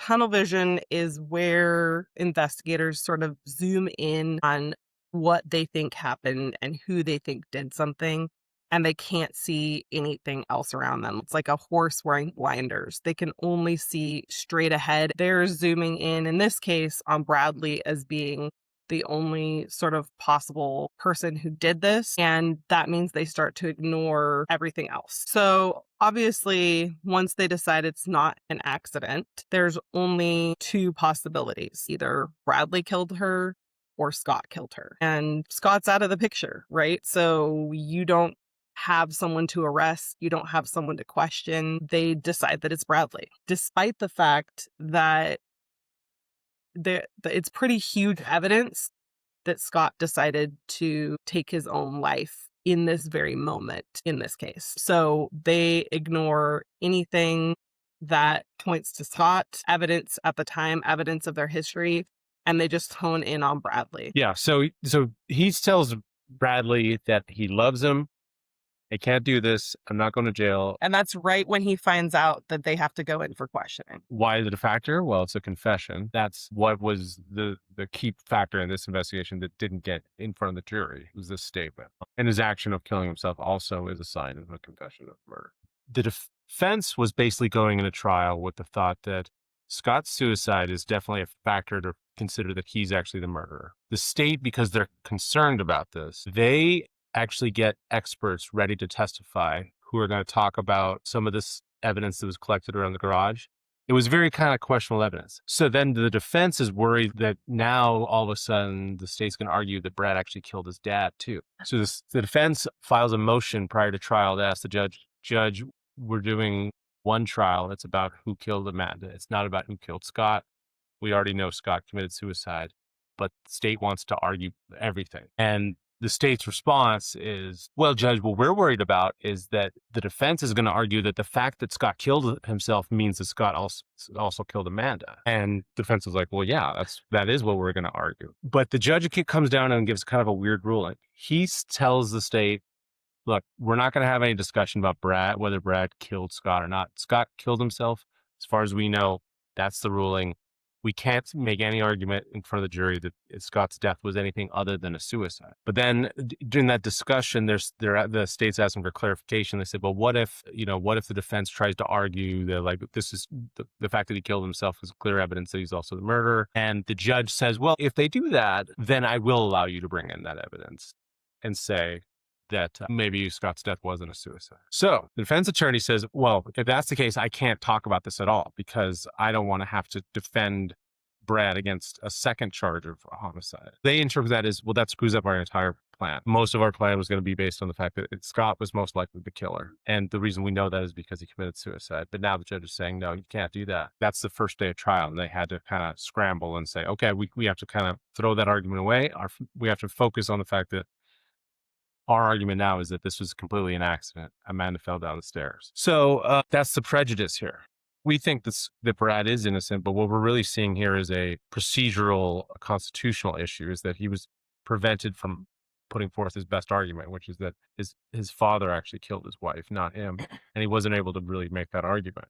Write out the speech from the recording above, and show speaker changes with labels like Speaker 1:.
Speaker 1: tunnel vision is where investigators sort of zoom in on what they think happened and who they think did something, and they can't see anything else around them. It's like a horse wearing blinders. They can only see straight ahead. They're zooming in this case, on Bradley as being the only sort of possible person who did this. And that means they start to ignore everything else. So obviously, once they decide it's not an accident, there's only two possibilities. Either Bradley killed her or Scott killed her. And Scott's out of the picture, right? So you don't have someone to arrest, you don't have someone to question. They decide that it's Bradley, despite the fact that it's pretty huge evidence that Scott decided to take his own life in this very moment in this case. So they ignore anything that points to Scott, evidence at the time, evidence of their history, and they just hone in on Bradley.
Speaker 2: Yeah. So he tells Bradley that he loves him. I can't do this. I'm not going to jail.
Speaker 1: And that's right when he finds out that they have to go in for questioning.
Speaker 2: Why is it a factor? Well, it's a confession. That's what was the key factor in this investigation that didn't get in front of the jury, was this statement. And his action of killing himself also is a sign of a confession of murder. The defense was basically going into trial with the thought that Scott's suicide is definitely a factor to consider that he's actually the murderer. The state, because they're concerned about this, they actually get experts ready to testify who are going to talk about some of this evidence that was collected around the garage. It was very kind of questionable evidence. So then the defense is worried that now all of a sudden the state's going to argue that Brad actually killed his dad too. So the defense files a motion prior to trial to ask the judge, we're doing one trial that's about who killed Amanda. It's not about who killed Scott. We already know Scott committed suicide, but the state wants to argue everything. And the state's response is, well, Judge, what we're worried about is that the defense is going to argue that the fact that Scott killed himself means that Scott also killed Amanda. And the defense is like, well, yeah, that is what we're going to argue. But the judge comes down and gives kind of a weird ruling. He tells the state, look, we're not going to have any discussion about whether Brad killed Scott or not. Scott killed himself. As far as we know, that's the ruling. We can't make any argument in front of the jury that Scott's death was anything other than a suicide. But then during that discussion, the state's asking for clarification. They said, well, what if the defense tries to argue that like this is the fact that he killed himself is clear evidence that he's also the murderer? And the judge says, well, if they do that, then I will allow you to bring in that evidence and say that maybe Scott's death wasn't a suicide. So the defense attorney says, well, if that's the case, I can't talk about this at all because I don't want to have to defend Brad against a second charge of homicide. They interpret that as, well, that screws up our entire plan. Most of our plan was going to be based on the fact that Scott was most likely the killer. And the reason we know that is because he committed suicide. But now the judge is saying, no, you can't do that. That's the first day of trial. And they had to kind of scramble and say, okay, we have to kind of throw that argument away. We have to focus on the fact that our argument now is that this was completely an accident. Amanda fell down the stairs. So that's the prejudice here. We think that Brad is innocent, but what we're really seeing here is a procedural, constitutional issue, is that he was prevented from putting forth his best argument, which is that his father actually killed his wife, not him. And he wasn't able to really make that argument.